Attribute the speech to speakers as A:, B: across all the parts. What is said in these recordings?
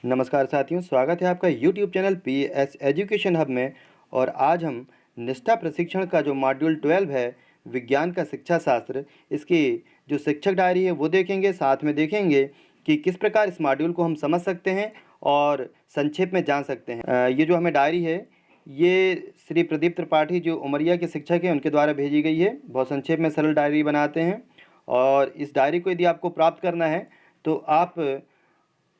A: नमस्कार साथियों, स्वागत है आपका YouTube channel PS education hub में। और आज हम निष्ठा प्रशिक्षण का जो मॉड्यूल 12 है, विज्ञान का शिक्षा शास्त्र, इसकी जो शिक्षक डायरी है वो देखेंगे। साथ में देखेंगे कि किस प्रकार इस मॉड्यूल को हम समझ सकते हैं और संक्षेप में जान सकते हैं। ये जो हमें डायरी है, ये श्री प्रदीप त्रिपाठी जो उमरिया के शिक्षक हैं उनके द्वारा भेजी गई है। बहुत संक्षेप में सरल डायरी बनाते हैं। और इस डायरी को यदि आपको प्राप्त करना है तो आप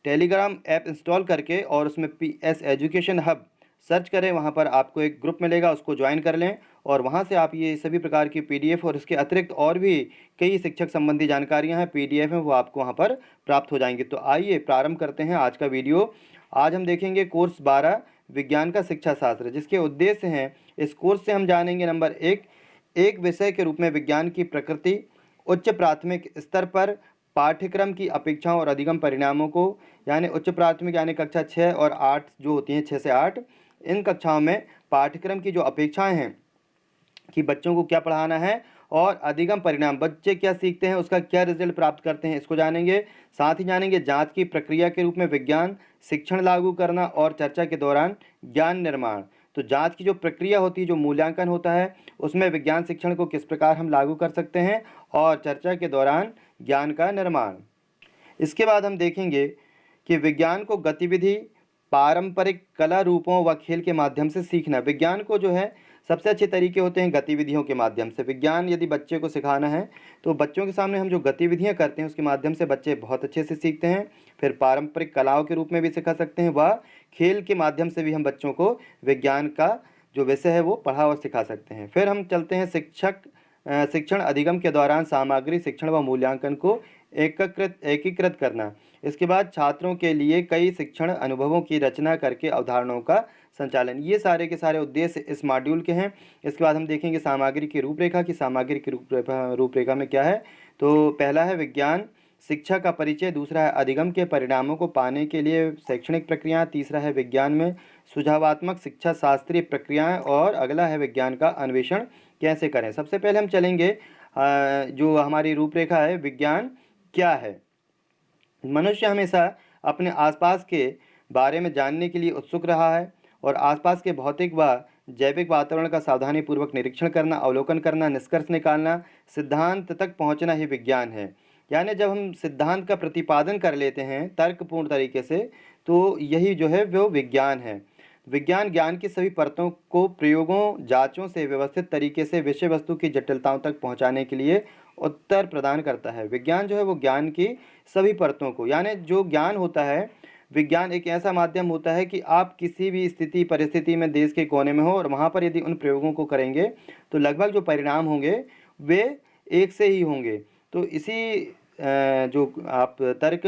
A: टेलीग्राम ऐप इंस्टॉल करके और उसमें PS एजुकेशन हब सर्च करें। वहाँ पर आपको एक ग्रुप मिलेगा, उसको ज्वाइन कर लें और वहाँ से आप ये सभी प्रकार की PDF और इसके अतिरिक्त और भी कई शिक्षक संबंधी जानकारियाँ हैं, PDF हैं, वो आपको वहाँ पर प्राप्त हो जाएंगी। तो आइए प्रारंभ करते हैं आज का वीडियो। आज हम देखेंगे कोर्स 12 विज्ञान का शिक्षा शास्त्र, जिसके उद्देश्य हैं इस कोर्स से हम जानेंगे नंबर एक विषय के रूप में विज्ञान की प्रकृति, उच्च प्राथमिक स्तर पर पाठ्यक्रम की अपेक्षाओं और अधिगम परिणामों को, यानी उच्च प्राथमिक यानी कक्षा 6 और 8 जो होती हैं, 6 से 8, इन कक्षाओं में पाठ्यक्रम की जो अपेक्षाएं हैं कि बच्चों को क्या पढ़ाना है और अधिगम परिणाम बच्चे क्या सीखते हैं, उसका क्या रिजल्ट प्राप्त करते हैं, इसको जानेंगे। साथ ही जानेंगे जांच की प्रक्रिया के रूप में विज्ञान शिक्षण लागू करना और चर्चा के दौरान ज्ञान निर्माण। तो जांच की जो प्रक्रिया होती है, जो मूल्यांकन होता है, उसमें विज्ञान शिक्षण को किस प्रकार हम लागू कर सकते हैं और चर्चा के दौरान ज्ञान का निर्माण। इसके बाद हम देखेंगे कि विज्ञान को गतिविधि, पारंपरिक कला रूपों व खेल के माध्यम से सीखना। विज्ञान को जो है सबसे अच्छे तरीके होते हैं गतिविधियों के माध्यम से। विज्ञान यदि बच्चे को सिखाना है तो बच्चों के सामने हम जो गतिविधियां करते हैं उसके माध्यम से बच्चे बहुत अच्छे से सीखते हैं। फिर पारंपरिक कलाओं के रूप में भी सिखा सकते हैं, व खेल के माध्यम से भी हम बच्चों को विज्ञान का जो विषय है वो पढ़ा और सिखा सकते हैं। फिर हम चलते हैं शिक्षण अधिगम के दौरान सामग्री शिक्षण व मूल्यांकन को एकीकृत करना। इसके बाद छात्रों के लिए कई शिक्षण अनुभवों की रचना करके अवधारणाओं का संचालन। ये सारे के सारे उद्देश्य इस मॉड्यूल के हैं। इसके बाद हम देखेंगे सामग्री की रूपरेखा की सामग्री की रूपरेखा में क्या है। तो पहला है विज्ञान शिक्षा का परिचय, दूसरा है अधिगम के परिणामों को पाने के लिए शैक्षणिक प्रक्रियाएं, तीसरा है विज्ञान में सुझावात्मक शिक्षा शास्त्रीय प्रक्रियाएं और अगला है विज्ञान का अन्वेषण कैसे करें। सबसे पहले हम चलेंगे जो हमारी रूपरेखा है, विज्ञान क्या है। मनुष्य हमेशा अपने आसपास के बारे में जानने के लिए उत्सुक रहा है और आसपास के भौतिक व जैविक वातावरण का सावधानीपूर्वक निरीक्षण करना, अवलोकन करना, निष्कर्ष निकालना, सिद्धांत तक पहुंचना ही विज्ञान है। यानी जब हम सिद्धांत का प्रतिपादन कर लेते हैं तर्कपूर्ण तरीके से, तो यही जो है वो विज्ञान है। विज्ञान ज्ञान की सभी परतों को प्रयोगों, जांचों से व्यवस्थित तरीके से विषय वस्तु की जटिलताओं तक पहुंचाने के लिए उत्तर प्रदान करता है। विज्ञान जो है वो ज्ञान की सभी परतों को, यानी जो ज्ञान होता है, विज्ञान एक ऐसा माध्यम होता है कि आप किसी भी स्थिति परिस्थिति में देश के कोने में हो और वहाँ पर यदि उन प्रयोगों को करेंगे तो लगभग जो परिणाम होंगे वे एक से ही होंगे। तो इसी जो आप तर्क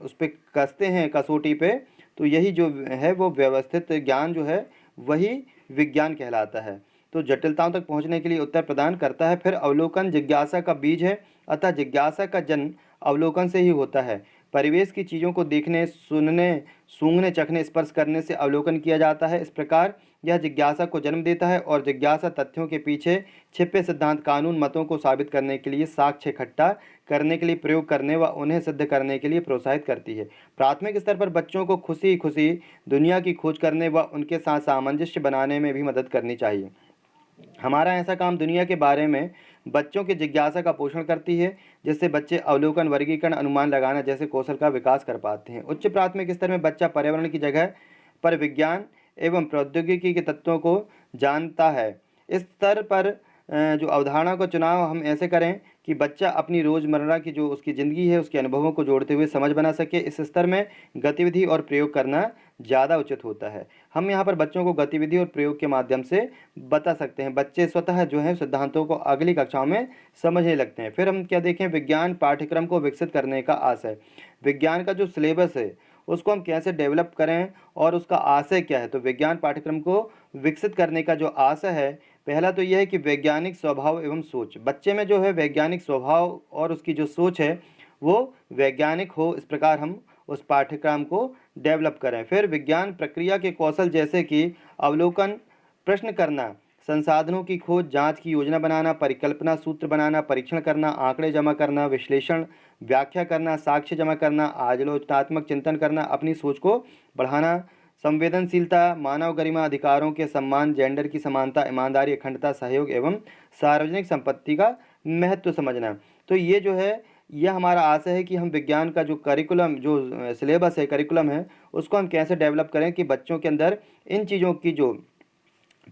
A: उस पर कसते हैं कसौटी पे, तो यही जो है वो व्यवस्थित ज्ञान जो है वही विज्ञान कहलाता है। तो जटिलताओं तक पहुंचने के लिए उत्तर प्रदान करता है। फिर अवलोकन जिज्ञासा का बीज है, अतः जिज्ञासा का जन्म अवलोकन से ही होता है। परिवेश की चीज़ों को देखने, सुनने, सूंघने, चखने, स्पर्श करने से अवलोकन किया जाता है। इस प्रकार यह जिज्ञासा को जन्म देता है और जिज्ञासा तथ्यों के पीछे छिपे सिद्धांत, कानून, मतों को साबित करने के लिए, साक्ष्य इकट्ठा करने के लिए, प्रयोग करने व उन्हें सिद्ध करने के लिए प्रोत्साहित करती है। प्राथमिक स्तर पर बच्चों को खुशी खुशी दुनिया की खोज करने व उनके साथ सामंजस्य बनाने में भी मदद करनी चाहिए। हमारा ऐसा काम दुनिया के बारे में बच्चों की जिज्ञासा का पोषण करती है, जिससे बच्चे अवलोकन, वर्गीकरण, अनुमान लगाना जैसे कौशल का विकास कर पाते हैं। उच्च प्राथमिक स्तर में बच्चा पर्यावरण की जगह पर विज्ञान एवं प्रौद्योगिकी के तत्वों को जानता है। इस स्तर पर जो अवधारणा का चुनाव हम ऐसे करें कि बच्चा अपनी रोज़मर्रा की जो उसकी ज़िंदगी है उसके अनुभवों को जोड़ते हुए समझ बना सके। इस स्तर में गतिविधि और प्रयोग करना ज़्यादा उचित होता है। हम यहाँ पर बच्चों को गतिविधि और प्रयोग के माध्यम से बता सकते हैं। बच्चे स्वतः जो है सिद्धांतों को अगली कक्षाओं में समझने लगते हैं। फिर हम क्या देखें, विज्ञान पाठ्यक्रम को विकसित करने का आशय। विज्ञान का जो सिलेबस है उसको हम कैसे डेवलप करें और उसका आशय क्या है। तो विज्ञान पाठ्यक्रम को विकसित करने का जो आशय है, पहला तो यह है कि वैज्ञानिक स्वभाव एवं सोच। बच्चे में जो है वैज्ञानिक स्वभाव और उसकी जो सोच है वो वैज्ञानिक हो, इस प्रकार हम उस पाठ्यक्रम को डेवलप करें। फिर विज्ञान प्रक्रिया के कौशल जैसे कि अवलोकन, प्रश्न करना, संसाधनों की खोज, जांच की योजना बनाना, परिकल्पना सूत्र बनाना, परीक्षण करना, आंकड़े जमा करना, विश्लेषण, व्याख्या करना, साक्ष्य जमा करना, आलोचनात्मक चिंतन करना, अपनी सोच को बढ़ाना, संवेदनशीलता, मानव गरिमा, अधिकारों के सम्मान, जेंडर की समानता, ईमानदारी, अखंडता, सहयोग एवं सार्वजनिक संपत्ति का महत्व समझना। तो ये जो है, यह हमारा आशय है कि हम विज्ञान का जो करिकुलम, जो सिलेबस है, करिकुलम है, उसको हम कैसे डेवलप करें कि बच्चों के अंदर इन चीज़ों की जो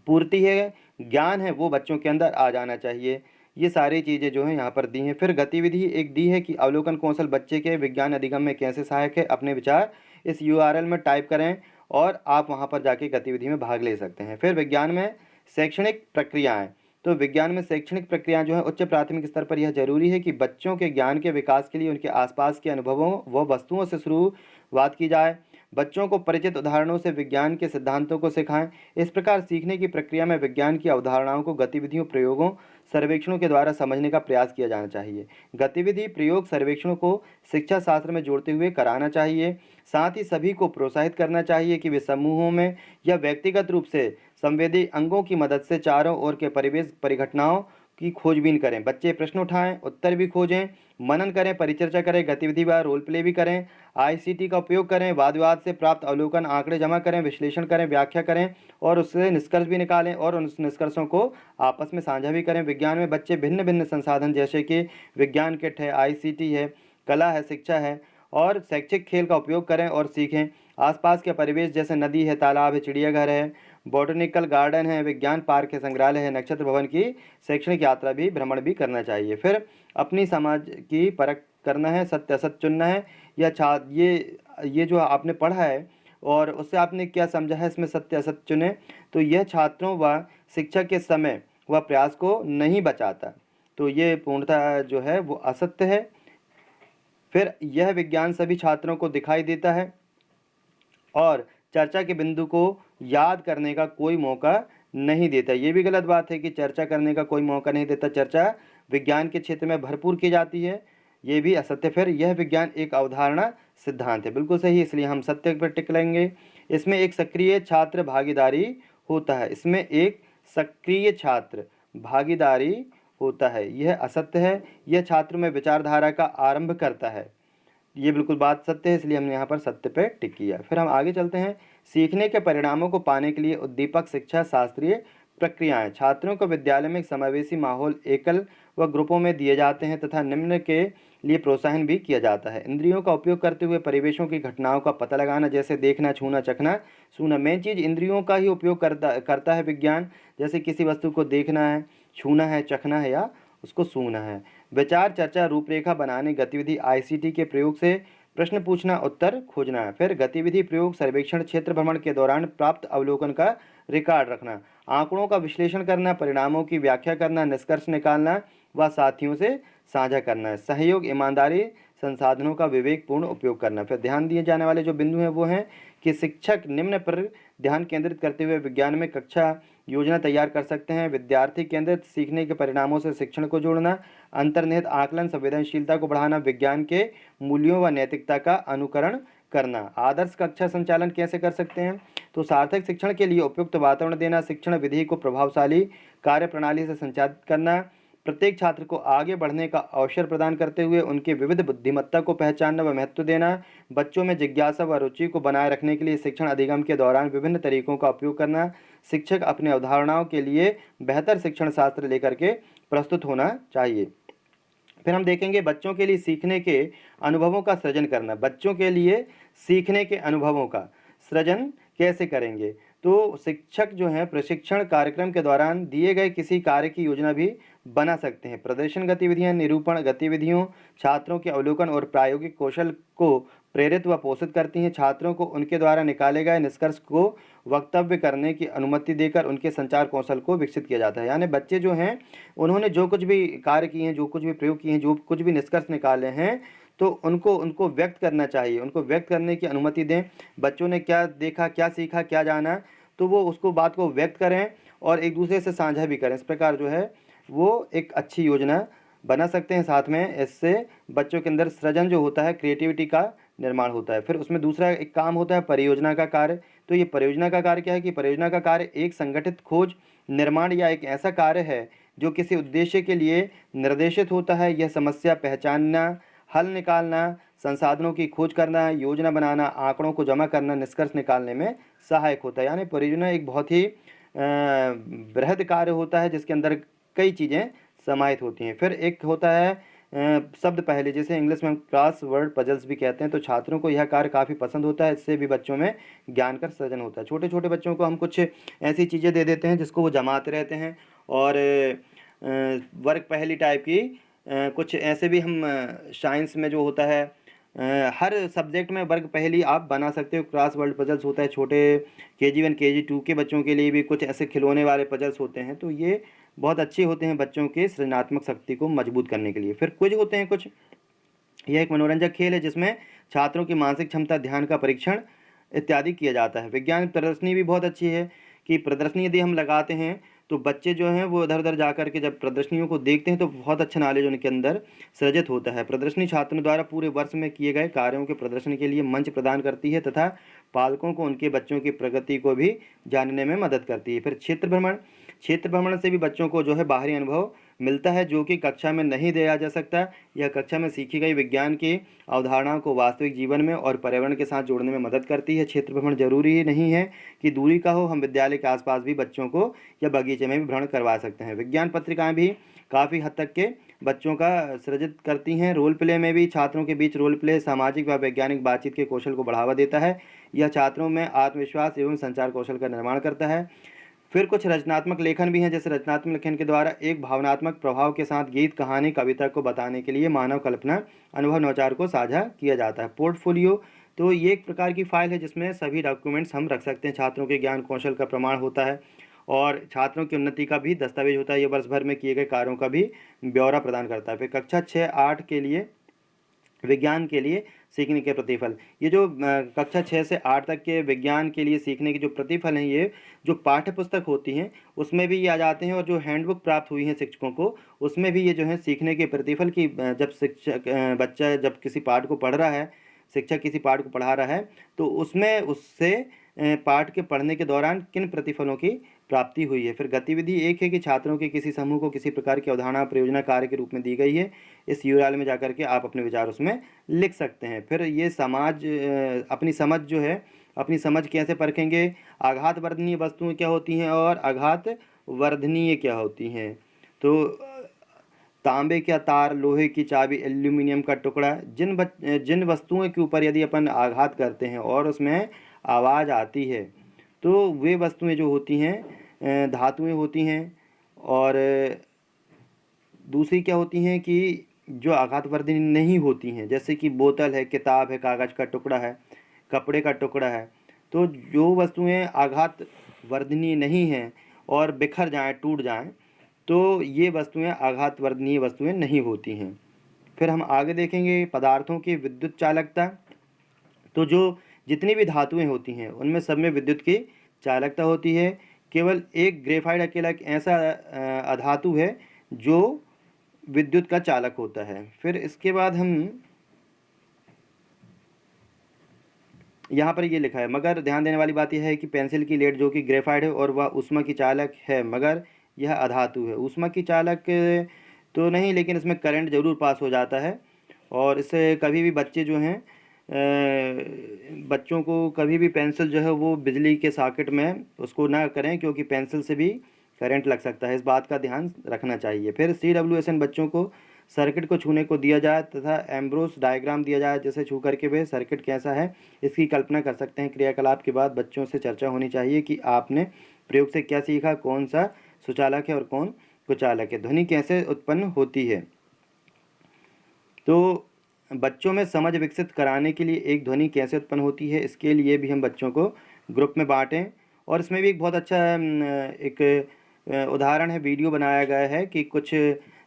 A: पूर्ति है, ज्ञान है, वो बच्चों के अंदर आ जाना चाहिए। ये सारी चीज़ें जो हैं यहाँ पर दी हैं। फिर गतिविधि एक दी है कि अवलोकन कौशल बच्चे के विज्ञान अधिगम में कैसे सहायक है। अपने विचार इस यूआरएल में टाइप करें और आप वहाँ पर जाके गतिविधि में भाग ले सकते हैं। फिर विज्ञान में शैक्षणिक प्रक्रियाएँ, तो विज्ञान में शैक्षणिक प्रक्रियाएँ जो है, उच्च प्राथमिक स्तर पर यह जरूरी है कि बच्चों के ज्ञान के विकास के लिए उनके आसपास के अनुभवों व वस्तुओं से शुरुआत की जाए। बच्चों को परिचित उदाहरणों से विज्ञान के सिद्धांतों को सिखाएं। इस प्रकार सीखने की प्रक्रिया में विज्ञान की अवधारणाओं को गतिविधियों, प्रयोगों, सर्वेक्षणों के द्वारा समझने का प्रयास किया जाना चाहिए। गतिविधि, प्रयोग, सर्वेक्षणों को शिक्षा शास्त्र में जोड़ते हुए कराना चाहिए। साथ ही सभी को प्रोत्साहित करना चाहिए कि वे समूहों में या व्यक्तिगत रूप से संवेदी अंगों की मदद से चारों ओर के परिवेश परिघटनाओं की खोजबीन करें। बच्चे प्रश्न उठाएं, उत्तर भी खोजें, मनन करें, परिचर्चा करें, गतिविधि व रोल प्ले भी करें, आईसीटी का उपयोग करें, वाद विवाद से प्राप्त अवलोकन, आंकड़े जमा करें, विश्लेषण करें, व्याख्या करें और उससे निष्कर्ष भी निकालें और उन निष्कर्षों को आपस में साझा भी करें। विज्ञान में बच्चे भिन्न भिन्न संसाधन जैसे कि विज्ञान किट है, आईसीटी है, कला है, शिक्षा है और शैक्षिक खेल का उपयोग करें और सीखें। आसपास के परिवेश जैसे नदी है, तालाब है, चिड़ियाघर है, बॉटनिकल गार्डन है, विज्ञान पार्क है, संग्रहालय है, नक्षत्र भवन की शैक्षणिक यात्रा भी, भ्रमण भी करना चाहिए। फिर अपनी समाज की परख करना है, सत्य असत्य चुनना है। या ये जो आपने पढ़ा है और उससे आपने क्या समझा है, इसमें सत्य असत्य चुने, तो यह छात्रों व शिक्षक के समय व प्रयास को नहीं बचाता। तो ये पूर्णतः जो है वो असत्य है। फिर यह विज्ञान सभी छात्रों को दिखाई देता है और चर्चा के बिंदु को याद करने का कोई मौका नहीं देता। ये भी गलत बात है कि चर्चा करने का कोई मौका नहीं देता। चर्चा विज्ञान के क्षेत्र में भरपूर की जाती है, ये भी असत्य। फिर यह विज्ञान एक अवधारणा सिद्धांत है, बिल्कुल सही, इसलिए हम सत्य पर टिक लेंगे। इसमें एक सक्रिय छात्र भागीदारी होता है, इसमें एक सक्रिय छात्र भागीदारी होता है, यह असत्य है। यह छात्र में विचारधारा का आरंभ करता है, ये बिल्कुल बात सत्य है, इसलिए हमने यहाँ पर सत्य पे टिक किया। फिर हम आगे चलते हैं। सीखने के परिणामों को पाने के लिए उद्दीपक शिक्षा शास्त्रीय प्रक्रियाएं। छात्रों को विद्यालय में एक समावेशी माहौल एकल व ग्रुपों में दिए जाते हैं तथा निम्न के लिए प्रोत्साहन भी किया जाता है। इंद्रियों का उपयोग करते हुए परिवेशों की घटनाओं का पता लगाना, जैसे देखना, छूना, चखना, सुनना। मेन चीज़ इंद्रियों का ही उपयोग करता है विज्ञान, जैसे किसी वस्तु को देखना है, छूना है, चखना है या उसको सूंघना है। विचार, चर्चा, रूपरेखा बनाने, गतिविधि, आईसीटी के प्रयोग से प्रश्न पूछना, उत्तर खोजना है। फिर गतिविधि, प्रयोग, सर्वेक्षण, क्षेत्र भ्रमण के दौरान प्राप्त अवलोकन का रिकॉर्ड रखना, आंकड़ों का विश्लेषण करना, परिणामों की व्याख्या करना, निष्कर्ष निकालना व साथियों से साझा करना है। सहयोग, ईमानदारी, संसाधनों का विवेकपूर्ण उपयोग करना। फिर ध्यान दिए जाने वाले जो बिंदु हैं वो हैं कि शिक्षक निम्न पर ध्यान केंद्रित करते हुए विज्ञान में कक्षा योजना तैयार कर सकते हैं। विद्यार्थी केंद्रित सीखने के परिणामों से शिक्षण को जोड़ना, अंतर्निहित आकलन, संवेदनशीलता को बढ़ाना, विज्ञान के मूल्यों व नैतिकता का अनुकरण करना। आदर्श कक्षा संचालन कैसे कर सकते हैं, तो सार्थक शिक्षण के लिए उपयुक्त वातावरण देना, शिक्षण विधि को प्रभावशाली कार्यप्रणाली से संचालित करना, प्रत्येक छात्र को आगे बढ़ने का अवसर प्रदान करते हुए उनके विविध बुद्धिमत्ता को पहचानना व महत्व देना, बच्चों में जिज्ञासा व रुचि को बनाए रखने के लिए शिक्षण अधिगम के दौरान विभिन्न तरीकों का उपयोग करना, शिक्षक अपने अवधारणाओं के लिए बेहतर शिक्षण शास्त्र लेकर के प्रस्तुत होना चाहिए। फिर हम देखेंगे बच्चों के लिए सीखने के अनुभवों का सृजन करना। बच्चों के लिए सीखने के अनुभवों का सृजन कैसे करेंगे, तो शिक्षक जो है प्रशिक्षण कार्यक्रम के दौरान दिए गए किसी कार्य की योजना भी बना सकते हैं। प्रदर्शन गतिविधियां, निरूपण गतिविधियों छात्रों के अवलोकन और प्रायोगिक कौशल को प्रेरित व पोषित करती हैं। छात्रों को उनके द्वारा निकाले गए निष्कर्ष को वक्तव्य करने की अनुमति देकर उनके संचार कौशल को विकसित किया जाता है। यानी बच्चे जो हैं उन्होंने जो कुछ भी कार्य किए हैं, जो कुछ भी प्रयोग किए हैं, जो कुछ भी निष्कर्ष निकाले हैं, तो उनको व्यक्त करना चाहिए, उनको व्यक्त करने की अनुमति दें। बच्चों ने क्या देखा, क्या सीखा, क्या जाना, तो वो उसको बात को व्यक्त करें और एक दूसरे से साझा भी करें। इस प्रकार जो है वो एक अच्छी योजना बना सकते हैं। साथ में इससे बच्चों के अंदर सृजन जो होता है, क्रिएटिविटी का निर्माण होता है। फिर उसमें दूसरा एक काम होता है परियोजना का कार्य। तो ये परियोजना का कार्य क्या है कि परियोजना का कार्य एक संगठित खोज, निर्माण या एक ऐसा कार्य है जो किसी उद्देश्य के लिए निर्देशित होता है। यह समस्या पहचानना, हल निकालना, संसाधनों की खोज करना, योजना बनाना, आंकड़ों को जमा करना, निष्कर्ष निकालने में सहायक होता है। यानी परियोजना एक बहुत ही बृहद कार्य होता है जिसके अंदर कई चीज़ें समाहित होती हैं। फिर एक होता है शब्द पहेली, जिसे इंग्लिश में हम क्रॉस वर्ड पजल्स भी कहते हैं। तो छात्रों को यह कार्य काफ़ी पसंद होता है। इससे भी बच्चों में ज्ञान का सृजन होता है। छोटे छोटे बच्चों को हम कुछ ऐसी चीज़ें दे देते हैं जिसको वो जमाते रहते हैं, और वर्ग पहेली टाइप की कुछ ऐसे भी हम साइंस में जो होता है हर सब्जेक्ट में वर्ग पहेली आप बना सकते हो। क्रॉस वर्ड पजल्स होता है छोटे KG 1 KG 2 के बच्चों के लिए भी, कुछ ऐसे खिलौने वाले पजल्स होते हैं। तो ये बहुत अच्छे होते हैं बच्चों के सृजनात्मक शक्ति को मजबूत करने के लिए। फिर क्विज होते हैं कुछ। यह एक मनोरंजक खेल है जिसमें छात्रों की मानसिक क्षमता, ध्यान का परीक्षण इत्यादि किया जाता है। विज्ञान प्रदर्शनी भी बहुत अच्छी है कि प्रदर्शनी यदि हम लगाते हैं तो बच्चे जो हैं वो इधर उधर जा कर के जब प्रदर्शनियों को देखते हैं तो बहुत अच्छा नॉलेज उनके अंदर सृजित होता है। प्रदर्शनी छात्रों द्वारा पूरे वर्ष में किए गए कार्यों के प्रदर्शन के लिए मंच प्रदान करती है तथा पालकों को उनके बच्चों की प्रगति को भी जानने में मदद करती है। फिर क्षेत्र भ्रमण से भी बच्चों को जो है बाहरी अनुभव मिलता है जो कि कक्षा में नहीं दिया जा सकता। यह कक्षा में सीखी गई विज्ञान की अवधारणाओं को वास्तविक जीवन में और पर्यावरण के साथ जोड़ने में मदद करती है। क्षेत्र भ्रमण जरूरी ही नहीं है कि दूरी का हो, हम विद्यालय के आसपास भी बच्चों को या बगीचे में भी भ्रमण करवा सकते हैं। विज्ञान पत्रिकाएं भी काफ़ी हद तक के बच्चों का सृजित करती हैं। रोल प्ले में भी छात्रों के बीच रोल प्ले सामाजिक व वैज्ञानिक बातचीत के कौशल को बढ़ावा देता है। यह छात्रों में आत्मविश्वास एवं संचार कौशल का निर्माण करता है। फिर कुछ रचनात्मक लेखन भी हैं, जैसे रचनात्मक लेखन के द्वारा एक भावनात्मक प्रभाव के साथ गीत, कहानी, कविता को बताने के लिए मानव कल्पना, अनुभव, नवाचार को साझा किया जाता है। पोर्टफोलियो तो ये एक प्रकार की फाइल है जिसमें सभी डॉक्यूमेंट्स हम रख सकते हैं। छात्रों के ज्ञान कौशल का प्रमाण होता है और छात्रों की उन्नति का भी दस्तावेज होता है। ये वर्ष भर में किए गए कार्यों का भी ब्यौरा प्रदान करता है। फिर कक्षा 6-8 के लिए विज्ञान के लिए सीखने के प्रतिफल, ये जो कक्षा 6 से 8 तक के विज्ञान के लिए सीखने के जो प्रतिफल हैं, ये जो पाठ्य पुस्तक होती हैं उसमें भी ये आ जाते हैं, और जो हैंडबुक प्राप्त हुई हैं शिक्षकों को उसमें भी ये जो है सीखने के प्रतिफल की जब शिक्षक बच्चा जब किसी पाठ को पढ़ रहा है, शिक्षक किसी पाठ को पढ़ा रहा है तो उसमें उससे पाठ के पढ़ने के दौरान किन प्रतिफलों की प्राप्ति हुई है। फिर गतिविधि एक है कि छात्रों के किसी समूह को किसी प्रकार की अवधारणा परियोजना कार्य के रूप में दी गई है। इस URL में जाकर के आप अपने विचार उसमें लिख सकते हैं। फिर ये अपनी समझ जो है, अपनी समझ कैसे परखेंगे, आघात वर्धनीय वस्तुएं क्या होती हैं और आघात वर्धनीय क्या होती हैं। तो तांबे का तार, लोहे की चाबी, एल्यूमिनियम का टुकड़ा, जिन वस्तुओं के ऊपर यदि अपन आघात करते हैं और उसमें आवाज़ आती है तो वे वस्तुएं जो होती हैं धातुएं होती हैं। और दूसरी क्या होती हैं कि जो आघातवर्धनी नहीं होती हैं, जैसे कि बोतल है, किताब है, कागज़ का टुकड़ा है, कपड़े का टुकड़ा है। तो जो वस्तुएं आघात वर्धनीय नहीं हैं और बिखर जाएं, टूट जाएं, तो ये वस्तुएं आघात वर्धनीय वस्तुएं नहीं होती हैं। फिर हम आगे देखेंगे पदार्थों की विद्युत चालकता। तो जो जितनी भी धातुएं होती हैं उनमें सब में विद्युत की चालकता होती है। केवल एक ग्रेफाइट अकेला एक ऐसा अधातु है जो विद्युत का चालक होता है। फिर इसके बाद हम यहाँ पर ये लिखा है, मगर ध्यान देने वाली बात यह है कि पेंसिल की लेड जो कि ग्रेफाइट है और वह ऊष्मा की चालक है, मगर यह अधातु है। ऊष्मा की चालक तो नहीं, लेकिन इसमें करंट जरूर पास हो जाता है। और इससे कभी भी बच्चे जो हैं बच्चों को कभी भी पेंसिल जो है वो बिजली के सॉकेट में उसको ना करें, क्योंकि पेंसिल से भी करंट लग सकता है। इस बात का ध्यान रखना चाहिए। फिर CWSN बच्चों को सर्किट को छूने को दिया जाए तथा एम्ब्रोस डायग्राम दिया जाए, जैसे छू करके वे सर्किट कैसा है इसकी कल्पना कर सकते हैं। क्रियाकलाप के बाद बच्चों से चर्चा होनी चाहिए कि आपने प्रयोग से क्या सीखा, कौन सा सुचालक है और कौन कुचालक है, ध्वनि कैसे उत्पन्न होती है। तो बच्चों में समझ विकसित कराने के लिए एक ध्वनि कैसे उत्पन्न होती है, इसके लिए भी हम बच्चों को ग्रुप में बांटें। और इसमें भी एक बहुत अच्छा एक उदाहरण है, वीडियो बनाया गया है कि कुछ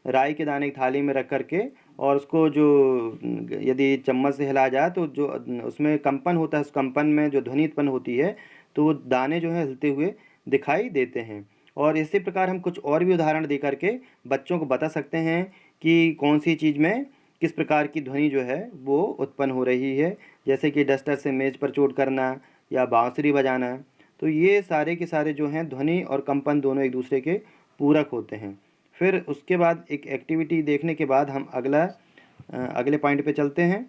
A: राई के दाने की थाली में रख करके और उसको जो यदि चम्मच से हिलाया जाए तो जो उसमें कंपन होता है, उस कंपन में जो ध्वनि उत्पन्न होती है तो वो दाने जो है हिलते हुए दिखाई देते हैं। और इसी प्रकार हम कुछ और भी उदाहरण दे करके बच्चों को बता सकते हैं कि कौन सी चीज़ में किस प्रकार की ध्वनि जो है वो उत्पन्न हो रही है, जैसे कि डस्टर से मेज पर चोट करना या बांसुरी बजाना। तो ये सारे के सारे जो हैं ध्वनि और कंपन दोनों एक दूसरे के पूरक होते हैं। फिर उसके बाद एक एक्टिविटी देखने के बाद हम अगले पॉइंट पे चलते हैं।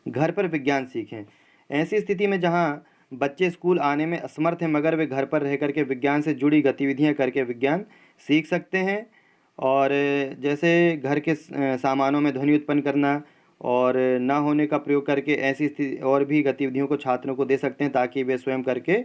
A: घर पर विज्ञान सीखें। ऐसी स्थिति में जहाँ बच्चे स्कूल आने में असमर्थ हैं मगर वे घर पर रह कर के विज्ञान से जुड़ी गतिविधियाँ करके विज्ञान सीख सकते हैं। और जैसे घर के सामानों में ध्वनि उत्पन्न करना और ना होने का प्रयोग करके ऐसी स्थिति और भी गतिविधियों को छात्रों को दे सकते हैं ताकि वे स्वयं करके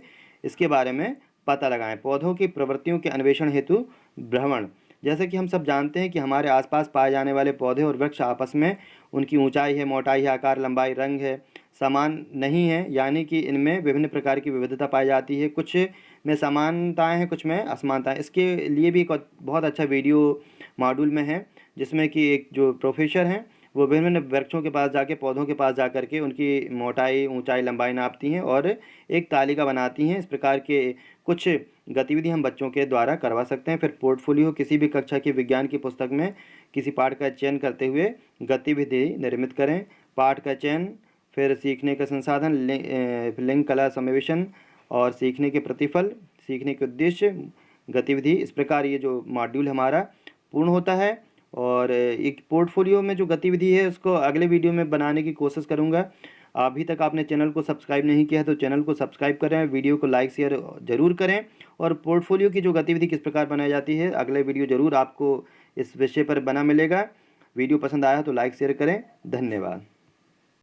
A: इसके बारे में पता लगाएं। पौधों की प्रवृत्तियों के अन्वेषण हेतु भ्रमण। जैसे कि हम सब जानते हैं कि हमारे आसपास पाए जाने वाले पौधे और वृक्ष आपस में उनकी ऊंचाई है, मोटाई है, आकार, लंबाई, रंग है, समान नहीं है, यानी कि इनमें विभिन्न प्रकार की विविधता पाई जाती है। कुछ में समानताएं हैं, कुछ में असमानताएं। इसके लिए भी एक बहुत अच्छा वीडियो मॉड्यूल में है जिसमें कि एक जो प्रोफेसर हैं वो विभिन्न वृक्षों के पास जाके, पौधों के पास जा कर के उनकी मोटाई, ऊंचाई, लंबाई नापती हैं और एक तालिका बनाती हैं। इस प्रकार के कुछ गतिविधि हम बच्चों के द्वारा करवा सकते हैं। फिर पोर्टफोलियो, किसी भी कक्षा की विज्ञान की पुस्तक में किसी पाठ का चयन करते हुए गतिविधि निर्मित करें। पाठ का चयन, फिर सीखने का संसाधन, लिंग, कला, समावेशन और सीखने के प्रतिफल, सीखने के उद्देश्य, गतिविधि। इस प्रकार ये जो मॉड्यूल हमारा पूर्ण होता है। और एक पोर्टफोलियो में जो गतिविधि है उसको अगले वीडियो में बनाने की कोशिश करूँगा। अभी तक आपने चैनल को सब्सक्राइब नहीं किया है तो चैनल को सब्सक्राइब करें, वीडियो को लाइक शेयर ज़रूर करें। और पोर्टफोलियो की जो गतिविधि किस प्रकार बनाई जाती है अगले वीडियो ज़रूर आपको इस विषय पर बना मिलेगा। वीडियो पसंद आया तो लाइक शेयर करें। धन्यवाद।